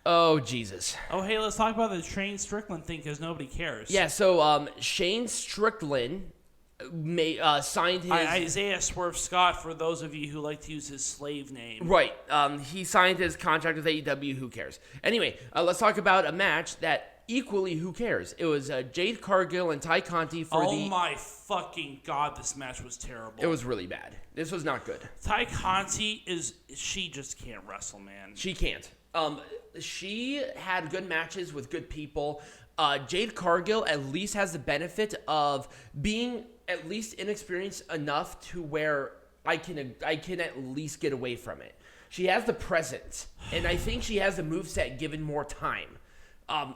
Oh, Jesus. Oh, hey, let's talk about the Shane Strickland thing because nobody cares. Yeah, so Shane Strickland signed his... Isaiah Swerve Scott, for those of you who like to use his slave name. Right. He signed his contract with AEW. Who cares? Anyway, let's talk about a match that equally who cares. It was Jade Cargill and Tay Conti for Oh my fucking God, this match was terrible. It was really bad. This was not good. Tay Conti she just can't wrestle, man. She can't. She had good matches with good people. Jade Cargill at least has the benefit of being at least inexperienced enough to where I can at least get away from it. She has the presence, and I think she has the moveset given more time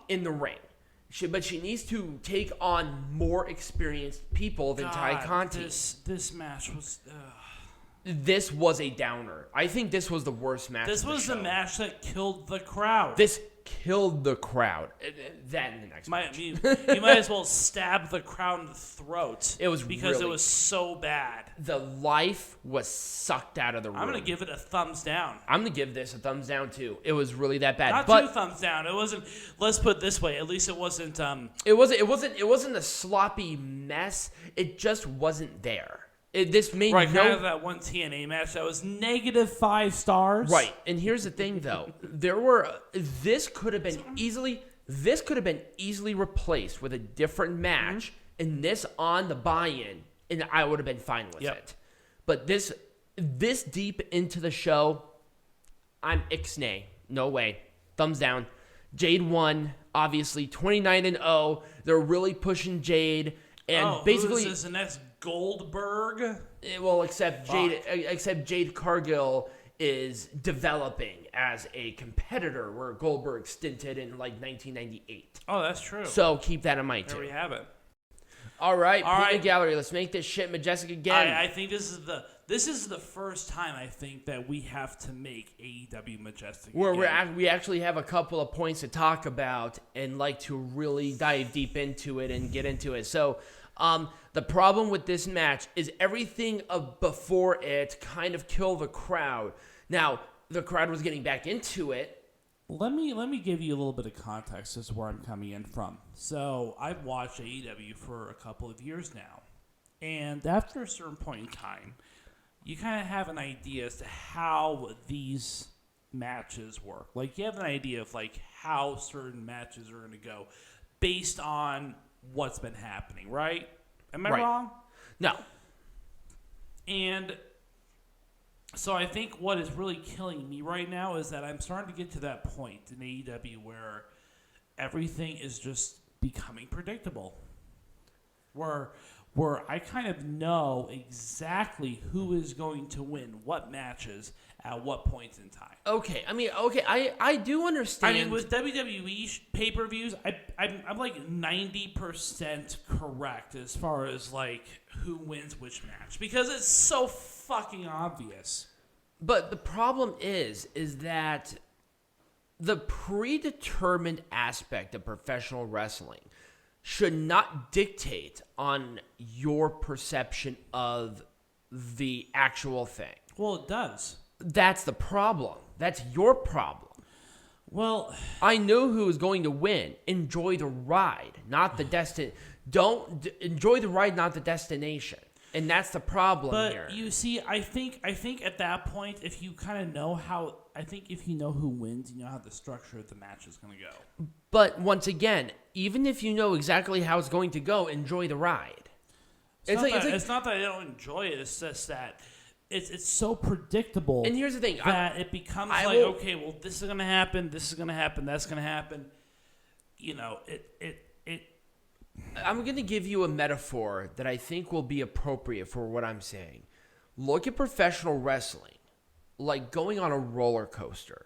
in the ring. But she needs to take on more experienced people than Tay Conti. This match was... This was a downer. I think this was the worst match. This was the match that killed the crowd. This killed the crowd. That in the next match. You might as well stab the crowd in the throat. It was because it was so bad. The life was sucked out of the room. I'm gonna give it a thumbs down. I'm gonna give this a thumbs down too. It was really that bad. Not two thumbs down. It wasn't. Let's put it this way. At least it wasn't. It wasn't a sloppy mess. It just wasn't there. This made kind of that one TNA match that was -5 stars. Right, and here's the thing though, this could have been easily replaced with a different match, and this on the buy-in, and I would have been fine with it. But this deep into the show, I'm ixnay. No way. Thumbs down. Jade won, obviously 29-0. They're really pushing Jade, and basically who is this, the next Goldberg? Well, except Jade Cargill is developing as a competitor where Goldberg stinted in like 1998. Oh, that's true. So keep that in mind too. There we have it. All right, Peanut Gallery. Let's make this shit majestic again. I think this is the first time I think that we have to make AEW majestic. Where we actually have a couple of points to talk about and like to really dive deep into it and get into it. So. The problem with this match is everything before it kind of killed the crowd. Now, the crowd was getting back into it. Let me give you a little bit of context as to where I'm coming in from. So, I've watched AEW for a couple of years now. And after a certain point in time, you kind of have an idea as to how these matches work. Like, you have an idea of, like, how certain matches are going to go based on what's been happening, right? Am I wrong? No. And so I think what is really killing me right now is that I'm starting to get to that point in AEW where everything is just becoming predictable. Where I kind of know exactly who is going to win what matches at what points in time. Okay, I do understand. I mean, with WWE pay-per-views, I'm like 90% correct as far as like who wins which match because it's so fucking obvious. But the problem is that the predetermined aspect of professional wrestling should not dictate on your perception of the actual thing. Well, it does. That's the problem. That's your problem. Well, I know who is going to win. Enjoy the ride, not the enjoy the ride, not the destination. And that's the problem here. But you see, I think at that point, if you kind of know if you know who wins, you know how the structure of the match is going to go. But once again, even if you know exactly how it's going to go, enjoy the ride. It's not that I don't enjoy it. It's just that it's so predictable. And here's the thing. That it becomes okay, well, this is going to happen, this is going to happen, that's going to happen. You know, I'm going to give you a metaphor that I think will be appropriate for what I'm saying. Look at professional wrestling like going on a roller coaster.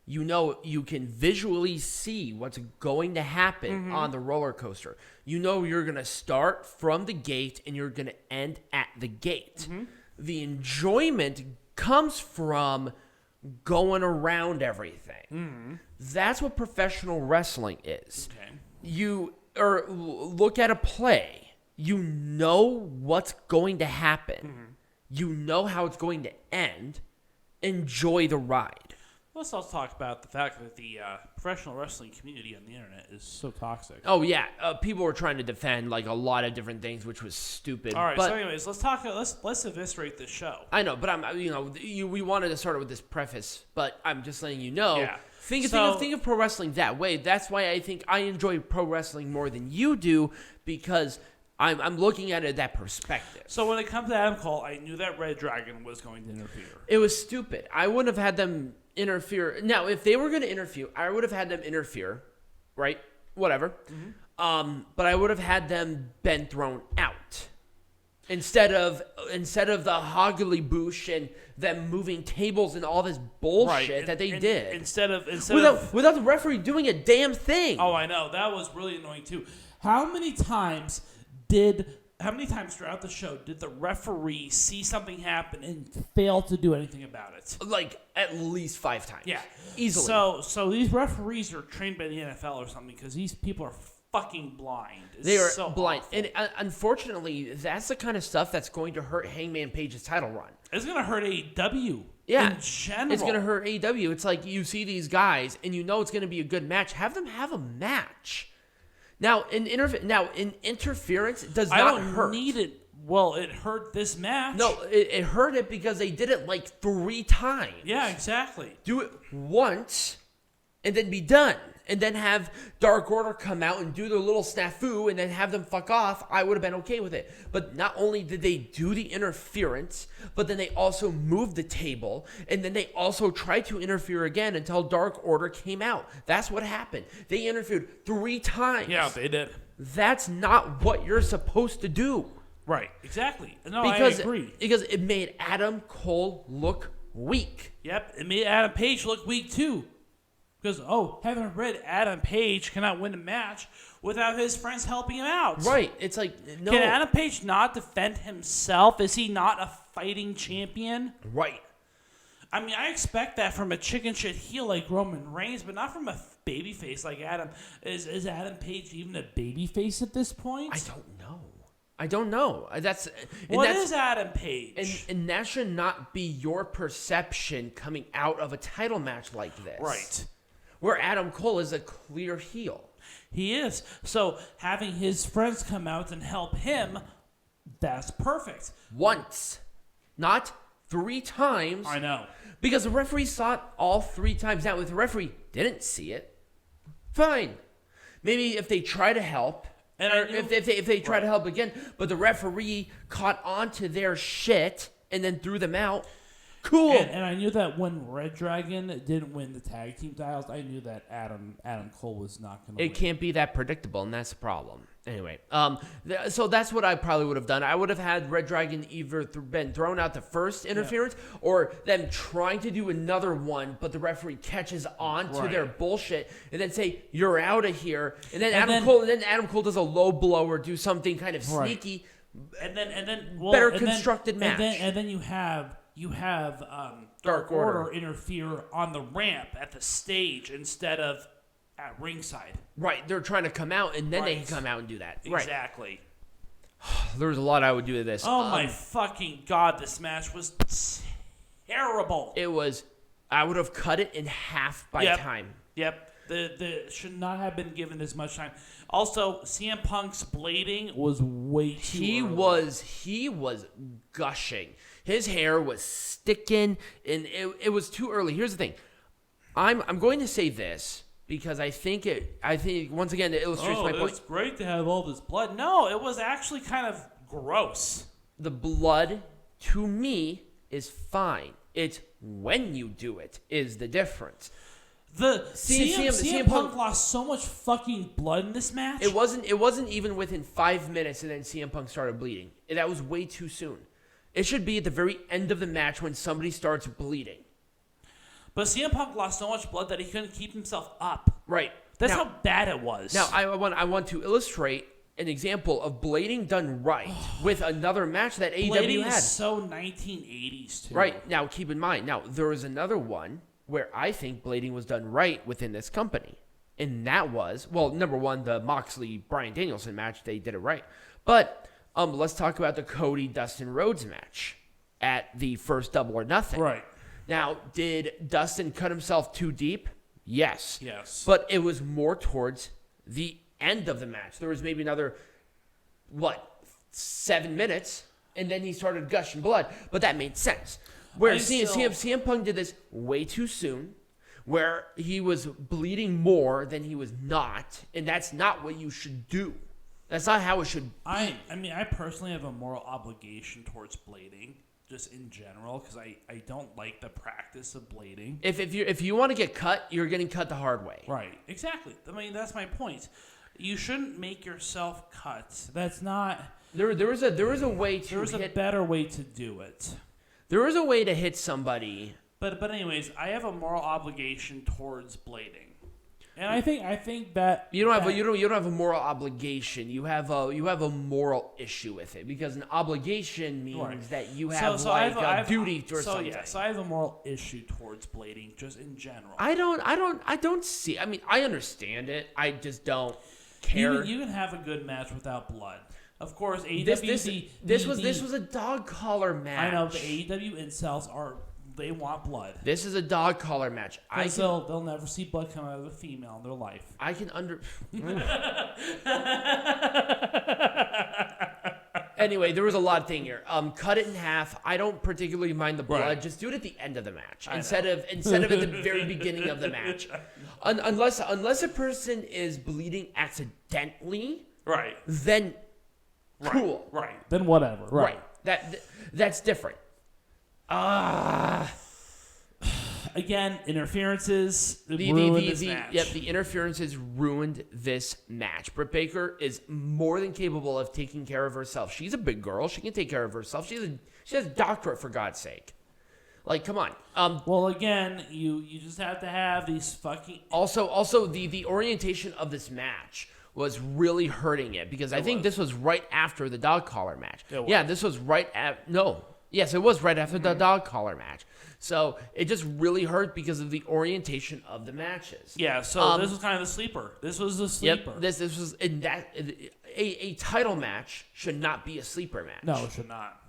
You know, you can visually see what's going to happen on the roller coaster. You know you're going to start from the gate and you're going to end at the gate. The enjoyment comes from going around everything. That's what professional wrestling is. Okay. Or look at a play. You know what's going to happen. You know how it's going to end. Enjoy the ride. Let's also talk about the fact that the professional wrestling community on the internet is so toxic. Oh yeah, people were trying to defend like a lot of different things, which was stupid. All right, but, so anyways, let's eviscerate this show. I know, but we wanted to start it with this preface, but I'm just letting you know. Yeah. Think of pro wrestling that way. That's why I think I enjoy pro wrestling more than you do, because I'm looking at it that perspective. So when it comes to Adam Cole, I knew that reDRagon was going to interfere. It was stupid. I wouldn't have had them interfere. Now, if they were going to interfere, I would have had them interfere, right? Whatever. Mm-hmm. But I would have had them been thrown out instead of the hoggly boosh and them moving tables and all this bullshit that they did. Instead of without the referee doing a damn thing. Oh, I know, that was really annoying too. How many times throughout the show did the referee see something happen and fail to do anything about it? Like at least 5 times. Yeah, easily. So these referees are trained by the NFL or something, because these people are fucking blind. They are so blind, awful. and unfortunately, that's the kind of stuff that's going to hurt Hangman Page's title run. It's going to hurt AEW. Yeah, in general. It's going to hurt AEW. It's like you see these guys, and you know it's going to be a good match. Have them have a match. Now, in interference, it does not hurt. I don't need it. Well, it hurt this match. No, it hurt it because they did it like 3 times. Yeah, exactly. Do it once, and then be done. And then have Dark Order come out and do their little snafu and then have them fuck off. I would have been okay with it. But not only did they do the interference, but then they also moved the table. And then they also tried to interfere again until Dark Order came out. That's what happened. They interfered 3 times. Yeah, they did. That's not what you're supposed to do. Right, exactly. No, I agree. Because it made Adam Cole look weak. Yep, it made Adam Page look weak too. Because, heaven forbid, Adam Page cannot win a match without his friends helping him out. Right. It's like, no. Can Adam Page not defend himself? Is he not a fighting champion? Right. I mean, I expect that from a chicken shit heel like Roman Reigns, but not from a babyface like Adam. Is Adam Page even a babyface at this point? I don't know. What is Adam Page? And that should not be your perception coming out of a title match like this. Right. Where Adam Cole is a clear heel. He is. So having his friends come out and help him, that's perfect. Once. Not 3 times. I know. Because the referee saw it all 3 times. Now, if the referee didn't see it, fine. Maybe if they try to help, if they try to help again, but the referee caught on to their shit and then threw them out, cool. And I knew that when reDRagon didn't win the tag team titles, I knew that Adam Cole was not going to win. It can't be that predictable, and that's the problem. Anyway, so that's what I probably would have done. I would have had reDRagon either been thrown out the first interference, or them trying to do another one, but the referee catches on to their bullshit, and then say, "You're out of here." And then Adam Cole does a low blow or do something kind of sneaky, and then better constructed match. And then you have Dark Order interfere on the ramp at the stage instead of at ringside. Right, they're trying to come out, and then they can come out and do that. Exactly. Right. There's a lot I would do to this. Oh my fucking god, this match was terrible. It was. I would have cut it in half by time. Yep. The should not have been given as much time. Also, CM Punk's blading was way too early. He was gushing. His hair was sticking, and it was too early. Here's the thing. I'm going to say this because I think once again it illustrates my point. It's great to have all this blood. No, it was actually kind of gross. The blood to me is fine. It's when you do it is the difference. CM Punk lost so much fucking blood in this match. It wasn't even within 5 minutes, and then CM Punk started bleeding. That was way too soon. It should be at the very end of the match when somebody starts bleeding. But CM Punk lost so much blood that he couldn't keep himself up. Right. That's how bad it was. Now, I want to illustrate an example of blading done right with another match that AEW had. Blading is so 1980s, too. Right. Now, keep in mind, there was another one where I think blading was done right within this company. And that was, number one, the Moxley-Bryan Danielson match. They did it right. But let's talk about the Cody-Dustin Rhodes match at the first Double or Nothing. Right. Now, did Dustin cut himself too deep? Yes. Yes. But it was more towards the end of the match. There was maybe another, 7 minutes, and then he started gushing blood. But that made sense. Where CM Punk did this way too soon, where he was bleeding more than he was not, and that's not what you should do. That's not how it should be. I mean, I personally have a moral obligation towards blading, just in general, because I don't like the practice of blading. If you want to get cut, you're getting cut the hard way. Right, exactly. I mean, that's my point. You shouldn't make yourself cut. That's not... There was a way to There's a better way to do it. There is a way to hit somebody. But anyways, I have a moral obligation towards blading. And I think that you don't have a moral obligation. You have a moral issue with it, because an obligation means that you have a duty or something. So I have a moral issue towards blading, just in general. I don't see. I mean, I understand it. I just don't care. You can have a good match without blood. Of course, AEW. This was a dog collar match. I know the AEW incels they want blood. This is a dog collar match. They'll never see blood come out of a female in their life. I can Anyway, there was a lot of thing here. Cut it in half. I don't particularly mind the blood. Right. Just do it at the end of the match instead of at the very beginning of the match. Unless a person is bleeding accidentally, right? Then cool, right? Then whatever, right? That's different. Again, interferences ruined this match. Yep, the interferences ruined this match. Britt Baker is more than capable of taking care of herself. She's a big girl. She can take care of herself. She has a doctorate, for God's sake. Like, come on. Well, again, you just have to have these fucking... Also, the orientation of this match was really hurting it, because I think this was right after the dog collar match. Yeah, this was right at... No. Yes, it was right after the dog collar match. So it just really hurt because of the orientation of the matches. Yeah, so this was kind of the sleeper. This was the sleeper. Yep, this was in that a title match should not be a sleeper match. No, it should not.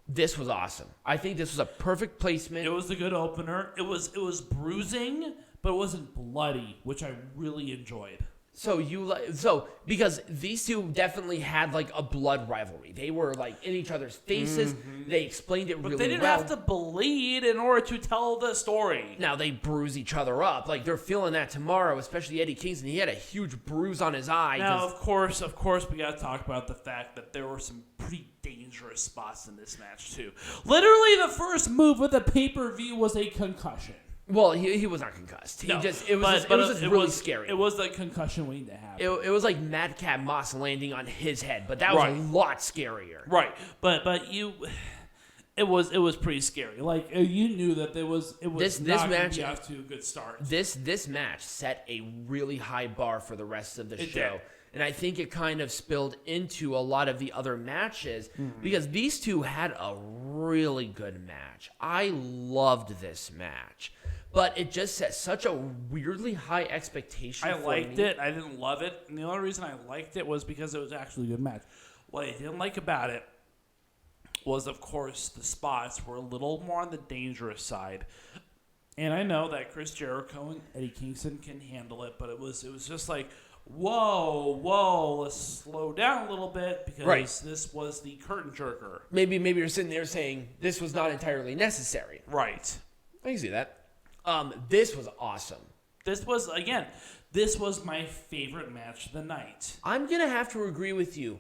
This was awesome. I think this was a perfect placement. It was a good opener. It was bruising, but it wasn't bloody, which I really enjoyed. So because these two definitely had like a blood rivalry. They were like in each other's faces. Mm-hmm. They explained it really well. But they didn't have to bleed in order to tell the story. Now they bruise each other up. Like they're feeling that tomorrow, especially Eddie Kingston. He had a huge bruise on his eye. Now, of course, we got to talk about the fact that there were some pretty dangerous spots in this match too. Literally, the first move of the pay-per-view was a concussion. Well, he was not concussed. It was really scary. It was the concussion waiting to happen. It was like Madcap Moss landing on his head, but that was a lot scarier. Right, but it was pretty scary. Like you knew that this match be off to a good start. This match set a really high bar for the rest of the show. Did. And I think it kind of spilled into a lot of the other matches because these two had a really good match. I loved this match. But it just set such a weirdly high expectation for me. I liked it. I didn't love it. And the only reason I liked it was because it was actually a good match. What I didn't like about it was, of course, the spots were a little more on the dangerous side. And I know that Chris Jericho and Eddie Kingston can handle it, but it was just like, whoa, let's slow down a little bit because this was the curtain jerker. Maybe you're sitting there saying this was not entirely necessary. Right. I can see that. This was awesome. This was my favorite match of the night. I'm going to have to agree with you.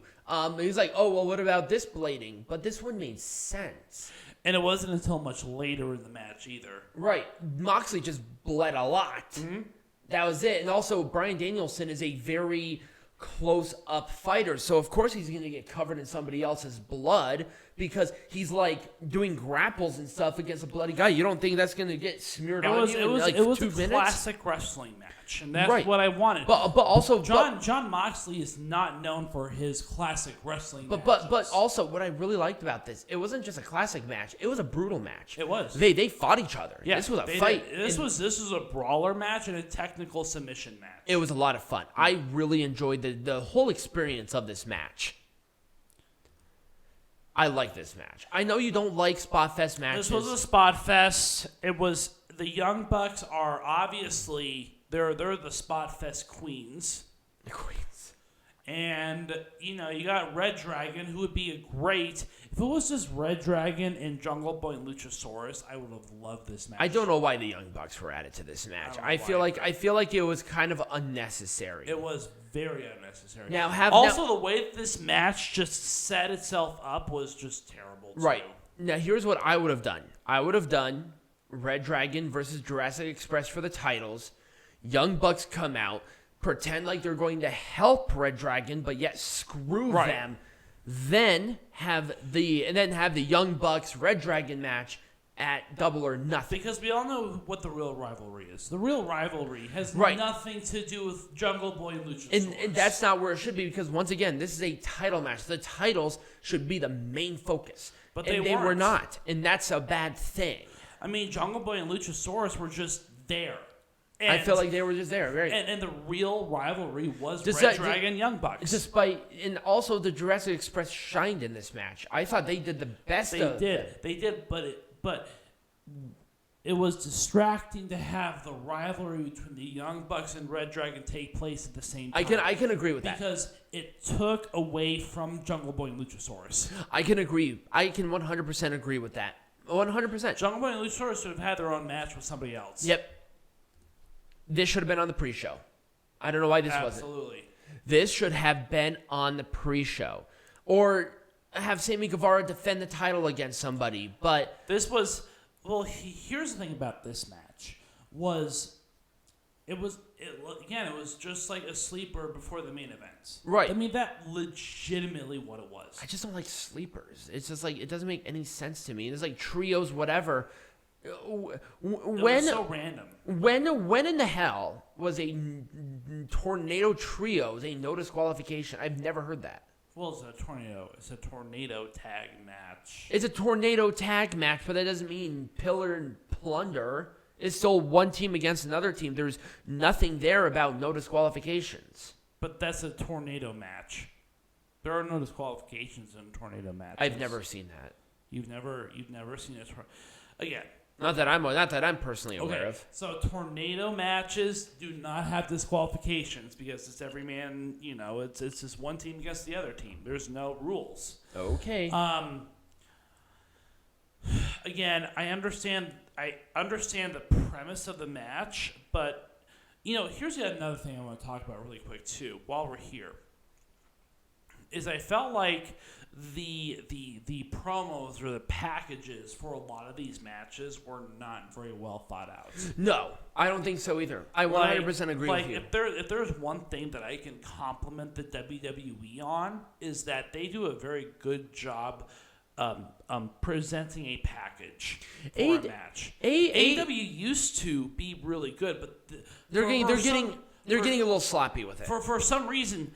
He's like, oh, well, what about this blading? But this one made sense. And it wasn't until much later in the match either. Right. Moxley just bled a lot. Mm-hmm. That was it. And also, Bryan Danielson is a very close-up fighter. So, of course, he's going to get covered in somebody else's blood because he's, like, doing grapples and stuff against a bloody guy. You don't think that's going to get smeared on you in, like, 2 minutes? It was a classic wrestling match, and that's what I wanted. But also... John Moxley is not known for his classic wrestling matches. But also, what I really liked about this, it wasn't just a classic match. It was a brutal match. It was. They fought each other. Yeah, this was a fight. This was a brawler match and a technical submission match. It was a lot of fun. I really enjoyed the whole experience of this match. I like this match. I know you don't like spot fest matches. This was a spot fest. It was the Young Bucks are obviously they're the spot fest queens. And, you got reDRagon, who would be a great... If it was just reDRagon and Jungle Boy and Luchasaurus, I would have loved this match. I don't know why the Young Bucks were added to this match. I feel like it was kind of unnecessary. It was very unnecessary. The way that this match just set itself up was just terrible, too. Right. Now, here's what I would have done. I would have done reDRagon versus Jurassic Express for the titles. Young Bucks come out. Pretend like they're going to help reDRagon, but yet screw them. Then have the Young Bucks reDRagon match at Double or Nothing. Because we all know what the real rivalry is. The real rivalry has nothing to do with Jungle Boy and Luchasaurus. And that's not where it should be, because once again, this is a title match. The titles should be the main focus. But they were not, and that's a bad thing. I mean, Jungle Boy and Luchasaurus were just there. I feel like they were just there, right? And the real rivalry was reDRagon Young Bucks. And also the Jurassic Express shined in this match. I thought they did the best. They did, but it was distracting to have the rivalry between the Young Bucks and reDRagon take place at the same time. I can agree with that because it took away from Jungle Boy and Luchasaurus. I can agree. I can 100% agree with that. 100%. Jungle Boy and Luchasaurus should have had their own match with somebody else. Yep. This should have been on the pre-show. I don't know why this wasn't. Absolutely. This should have been on the pre-show. Or have Sammy Guevara defend the title against somebody. But this was... Well, here's the thing about this match. It was just like a sleeper before the main events. Right. I mean, that legitimately what it was. I just don't like sleepers. It's just like, it doesn't make any sense to me. It's like trios, whatever... It was so random. When in the hell was a tornado trios a no disqualification? I've never heard that. Well, it's a tornado tag match. It's a tornado tag match, but that doesn't mean pillar and plunder. It's still one team against another team. There's nothing there about no disqualifications. But that's a tornado match. There are no disqualifications in tornado matches. I've never seen that. You've never seen it again. Not that I'm personally aware of. So tornado matches do not have disqualifications because it's every man. It's just one team against the other team. There's no rules. Okay. Again, I understand the premise of the match, but here's another thing I want to talk about really quick too. While we're here, is I felt like the promos or the packages for a lot of these matches were not very well thought out. No, I don't think so either. I 100% agree with you. If there's one thing that I can compliment the WWE on, is that they do a very good job presenting a package for a match. AEW used to be really good, but they're getting a little sloppy with it. For some reason,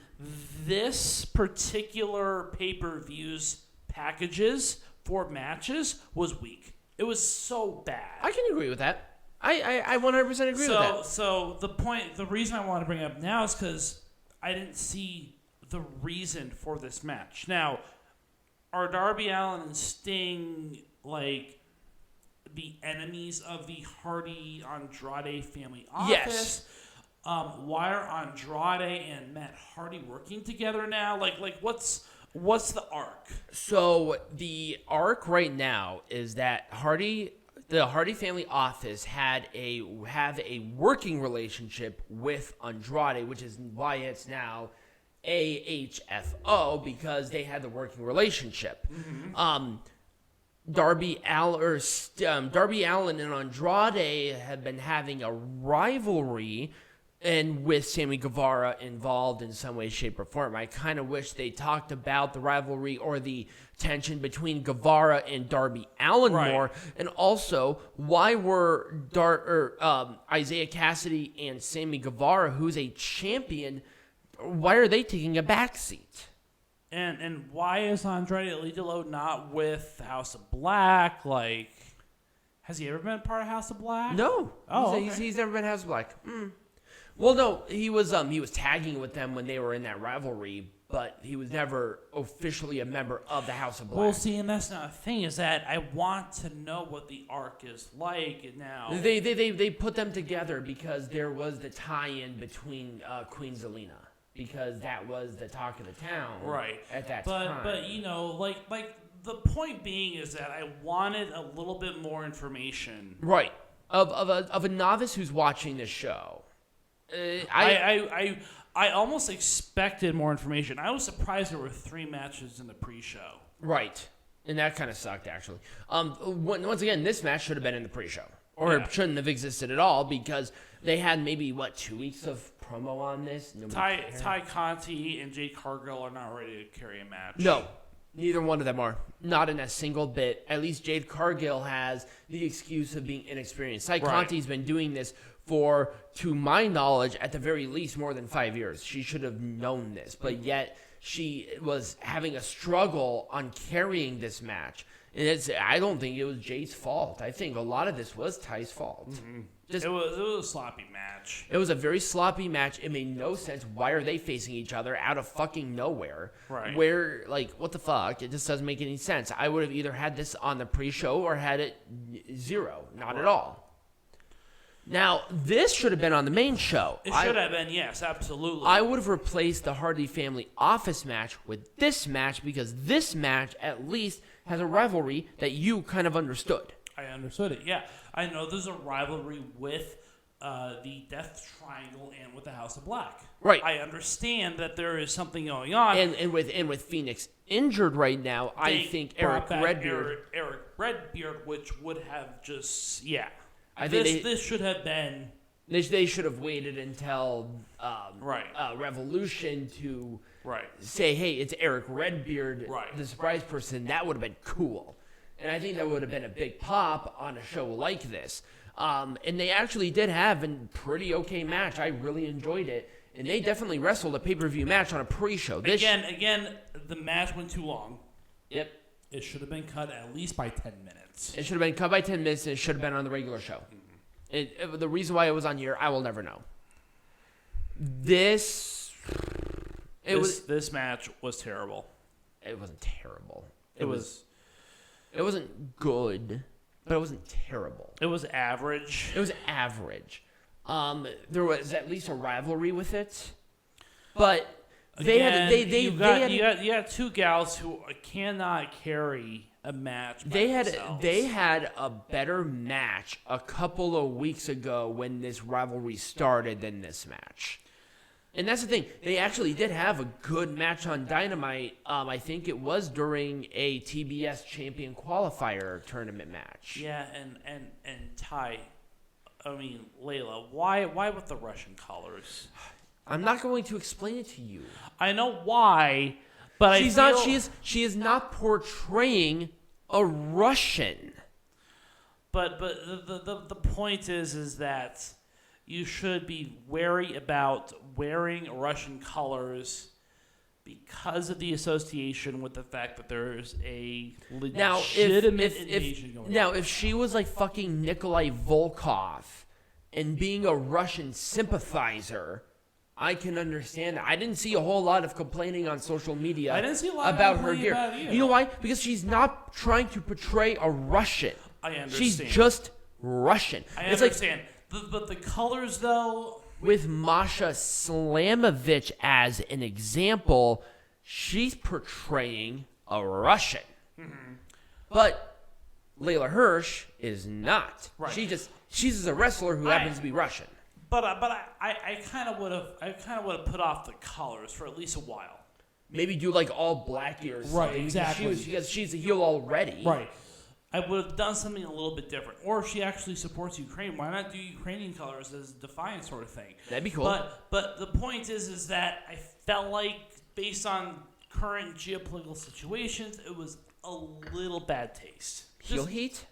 this particular pay-per-views packages for matches was weak. It was so bad. I can agree with that. I 100% agree with that. So the reason I want to bring it up now is because I didn't see the reason for this match. Now, are Darby Allin and Sting like the enemies of the Hardy Andrade family office? Yes. Why are Andrade and Matt Hardy working together now? Like what's the arc? So the arc right now is that the Hardy family office have a working relationship with Andrade, which is why it's now AHFO, because they had the working relationship. Mm-hmm. Darby Allin and Andrade have been having a rivalry, and with Sammy Guevara involved in some way, shape, or form. I kind of wish they talked about the rivalry or the tension between Guevara and Darby Allin more. And also, why were Isaiah Cassidy and Sammy Guevara, who's a champion, why are they taking a backseat? And why is Andrade Alidolo not with House of Black? Like, has he ever been part of House of Black? No. Oh, he's never been House of Black. Well, no, he was tagging with them when they were in that rivalry, but he was never officially a member of the House of Black. Well, see, and that's not a thing. Is that I want to know what the arc is like now. They put them together because there was the tie-in between Queen Zelina, because that was the talk of the town, right? At that time. But you know, like the point being is that I wanted a little bit more information, right? Of a novice who's watching this show. I almost expected more information. I was surprised there were 3 matches in the pre-show. Right. And that kind of sucked, actually. Once again, this match should have been in the pre-show. Or it shouldn't have existed at all, because they had maybe, 2 weeks of promo on this? Tay Conti and Jade Cargill are not ready to carry a match. No. Neither one of them are. Not in a single bit. At least Jade Cargill has the excuse of being inexperienced. Tay Conti's been doing this for, to my knowledge, at the very least, more than 5 years. She should have known this, but yet she was having a struggle on carrying this match. And I don't think it was Jade's fault. I think a lot of this was Ty's fault. Mm-hmm. It was a sloppy match. It was a very sloppy match. It made no sense. Why are they facing each other out of fucking nowhere? Right. Where, what the fuck? It just doesn't make any sense. I would have either had this on the pre-show or had it 0. Not at all. Now, this should have been on the main show. It should have been, yes, absolutely. I would have replaced the Hardy Family Office match with this match, because this match at least has a rivalry that you kind of understood. I understood it, yeah. I know there's a rivalry with the Death Triangle and with the House of Black. Right. I understand that there is something going on. And with Phoenix injured right now, I think Erick Redbeard. Erick Redbeard, which would have just, yeah. I think this should have been. They should have waited until right. Revolution to right. say, hey, it's Erick Redbeard, right. the surprise person. That would have been cool. And I think that would have been a big pop on a show like this. And they actually did have a pretty okay match. I really enjoyed it. And they definitely wrestled a pay-per-view match on a pre-show. Again, the match went too long. Yep. It should have been cut at least by 10 minutes. It should have been cut by 10 minutes, and it should have been on the regular show. The reason why it was on here, I will never know. This match was terrible. It wasn't terrible. It wasn't good, but it wasn't terrible. It was average. It was average. There was at least a rivalry with it, but you got 2 gals who cannot carry a match. They had a better match a couple of weeks ago when this rivalry started than this match. And that's the thing. They actually did have a good match on Dynamite. I think it was during a TBS champion qualifier tournament match. Yeah, and Leyla, why with the Russian colors? I'm not going to explain it to you. I know why, but she is not portraying a Russian. But the point is that you should be wary about wearing Russian colors because of the association with the fact that there's a legitimate invasion going on. Now, if she was like fucking Nikolai Volkov and being a Russian sympathizer, I can understand that. I didn't see a whole lot of complaining on social media about her gear. You know why? Because she's not trying to portray a Russian. I understand. She's just Russian. I understand. But the colors, though... With Masha Slamovich as an example, she's portraying a Russian. Mm-hmm. But Leyla Hirsch is not. Right. She's just a wrestler who happens to be Russian. But I kind of would have put off the colors for at least a while. Maybe do like all black or something. Right, exactly. Because she's a heel already. Right. I would have done something a little bit different. Or if she actually supports Ukraine, why not do Ukrainian colors as a defiant sort of thing? That'd be cool. But the point is that I felt like, based on current geopolitical situations, it was a little bad taste. Heel heat?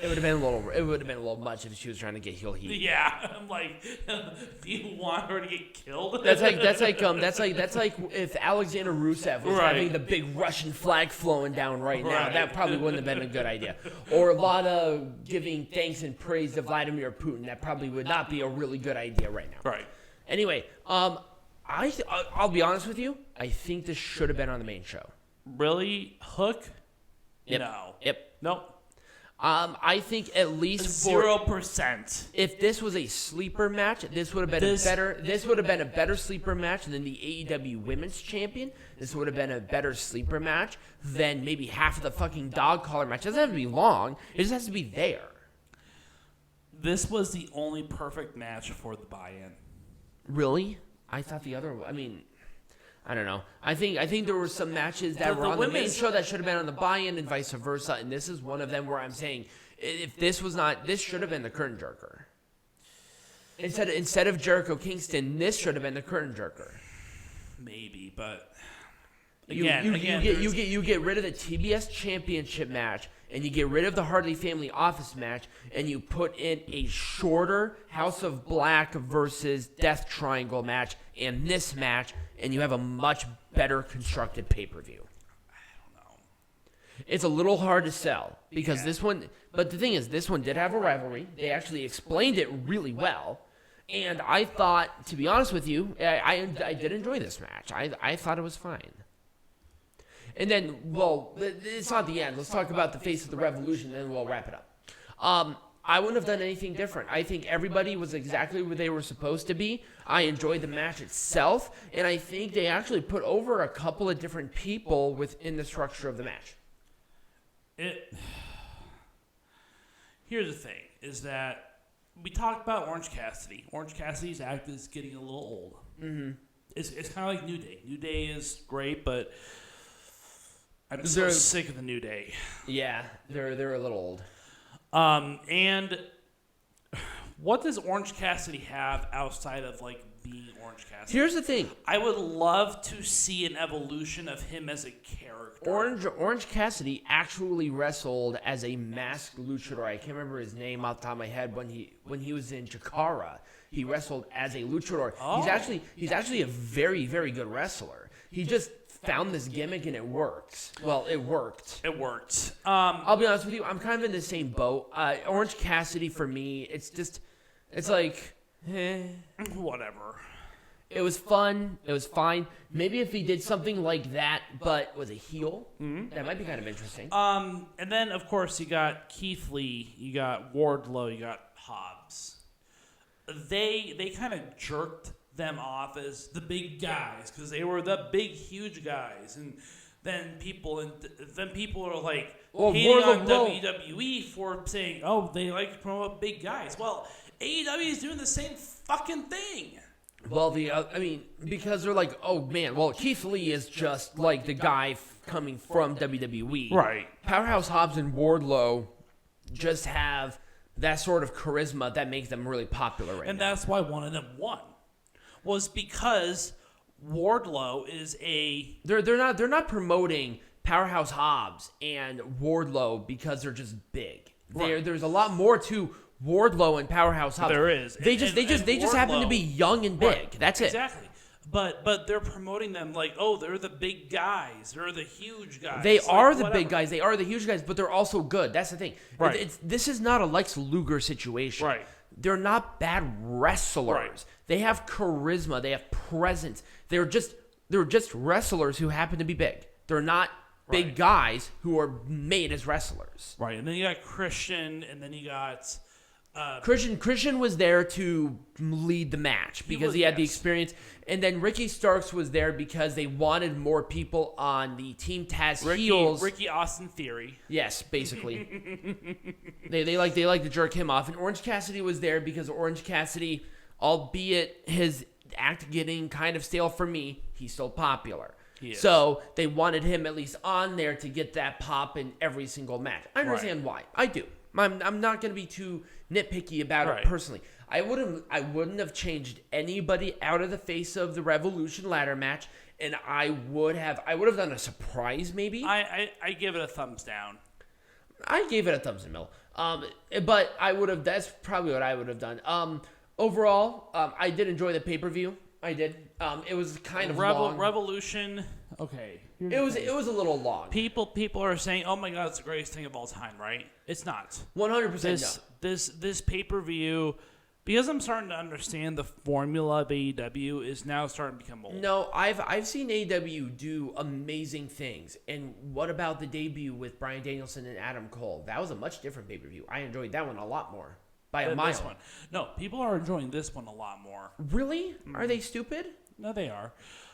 It would have been a little much if she was trying to get heel heat. Yeah, I'm like, do you want her to get killed? That's like if Alexander Rusev was having the big Russian flag flowing down right now. Right. That probably wouldn't have been a good idea. Or Lana giving thanks and praise to Vladimir Putin. That probably would not be a really good idea right now. Right. Anyway, I'll be honest with you. I think this should have been on the main show. Really? Hook? Yep. No. Yep. Nope. I think at least 0%. If this was a sleeper match, this would have been a better sleeper match than the AEW Women's Champion. This would have been a better sleeper match than maybe half of the fucking dog collar match. It doesn't have to be long. It just has to be there. This was the only perfect match for the buy-in. Really? I thought the other. I mean, I don't know. I think there were some matches that were on the main show that should have been on the buy-in and vice versa. And this is one of them where I'm saying, if this was not, this should have been the curtain jerker. Instead of Jericho Kingston, this should have been the curtain jerker. Maybe, but You get rid of the TBS Championship match, and you get rid of the Hardy Family Office match, and you put in a shorter House of Black versus Death Triangle match, and this match, and you have a much better constructed pay-per-view. I don't know. It's a little hard to sell because this one, but the thing is, this one did have a rivalry. They actually explained it really well. And I thought, to be honest with you, I did enjoy this match. I thought it was fine. And then, well, it's not the end. Let's talk about the face of the revolution, and then we'll wrap it up. I wouldn't have done anything different. I think everybody was exactly where they were supposed to be. I enjoyed the match itself, and I think they actually put over a couple of different people within the structure of the match. Here's the thing, is that we talked about Orange Cassidy. Orange Cassidy's act is getting a little old. Mm-hmm. It's kind of like New Day. New Day is great, but I'm so sick of the New Day. Yeah, they're a little old. And what does Orange Cassidy have outside of like being Orange Cassidy? Here's the thing. I would love to see an evolution of him as a character. Orange Cassidy actually wrestled as a masked luchador. I can't remember his name off the top of my head. When he was in Chikara, he wrestled as a luchador. Oh. He's actually a very, very good wrestler. He just found this gimmick and it works. Well, it worked. It worked. I'll be honest with you. I'm kind of in the same boat. Orange Cassidy for me, it's like, Whatever. It was fun. It was fine. Maybe if he did something like that, but was a heel, that might be kind of interesting. And then of course you got Keith Lee, you got Wardlow, you got Hobbs. They kind of jerked them off as the big guys because they were the big, huge guys, and then people are like hating on WWE for saying, "Oh, they like to promote big guys." Well, AEW is doing the same fucking thing. Well, because they're like, oh man, well, Keith Lee is just like the guy coming from WWE, right? Powerhouse Hobbs and Wardlow just have that sort of charisma that makes them really popular right now. And that's why one of them won. Was because Wardlow is they're not promoting Powerhouse Hobbs and Wardlow because they're just big. Right. There's a lot more to Wardlow and Powerhouse Hobbs. There is. They just happen to be young and big. Right. That's it. Exactly. But they're promoting them like, oh, they're the big guys. They're the huge guys. They are the big guys. They are the huge guys, but they're also good. That's the thing. Right. This is not a Lex Luger situation. Right. They're not bad wrestlers. Right. They have charisma. They have presence. They're just wrestlers who happen to be big. They're not big guys who are made as wrestlers. Right. And then you got Christian, and then you got Christian was there to lead the match because he had the experience. And then Ricky Starks was there because they wanted more people on the Team Taz heels. Ricky Austin Theory. Yes, basically. they like to jerk him off. And Orange Cassidy was there because Orange Cassidy, albeit his act getting kind of stale for me, he's still popular. So they wanted him at least on there to get that pop in every single match. I understand why. I do. I'm not going to be too nitpicky about it personally. I wouldn't have changed anybody out of the face of the Revolution ladder match, and I would have done a surprise maybe. I give it a thumbs down. I gave it a thumbs in the middle. But I would have. That's probably what I would have done. Overall, I did enjoy the pay-per-view. I did. It was kind of long. Revolution. Okay. It was a little long. People are saying, "Oh my God, it's the greatest thing of all time," right? It's not. 100%. This pay-per-view, because I'm starting to understand the formula of AEW, is now starting to become old. No, I've seen AEW do amazing things. And what about the debut with Bryan Danielson and Adam Cole? That was a much different pay-per-view. I enjoyed that one a lot more. By a mile. This one. No, people are enjoying this one a lot more. Really? Are they stupid? No, they are.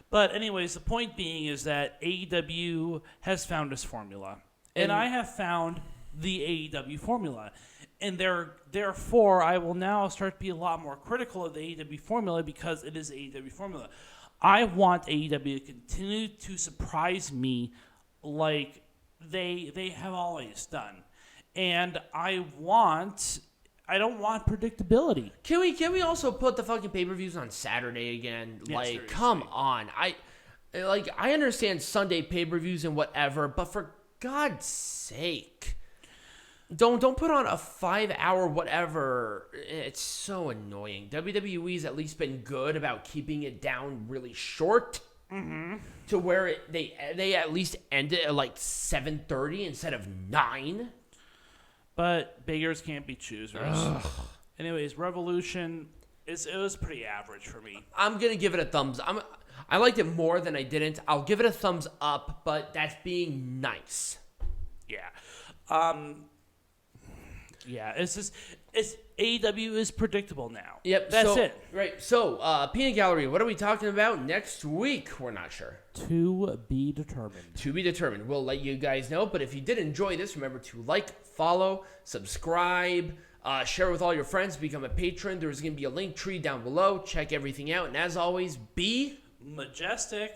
But anyways, the point being is that AEW has found its formula. And I have found the AEW formula. And therefore, I will now start to be a lot more critical of the AEW formula because it is AEW formula. I want AEW to continue to surprise me like they have always done. And I don't want predictability. Can we also put the fucking pay-per-views on Saturday again? Yes, like, seriously. come on. I understand Sunday pay-per-views and whatever, but for God's sake, don't put on a 5-hour whatever. It's so annoying. WWE's at least been good about keeping it down really short. Mm-hmm. To where they at least end it at like 7:30 instead of 9. But beggars can't be choosers. Ugh. Anyways, Revolution, it was pretty average for me. I'm going to give it a thumbs. I liked it more than I didn't. I'll give it a thumbs up, but that's being nice. Yeah. Yeah, it's AEW is predictable now. Yep. That's it. Right. So, Peanut Gallery, what are we talking about next week? We're not sure. To be determined. To be determined. We'll let you guys know. But if you did enjoy this, remember to like, follow, subscribe, share with all your friends, become a patron. There's going to be a link tree down below. Check everything out. And as always, be majestic.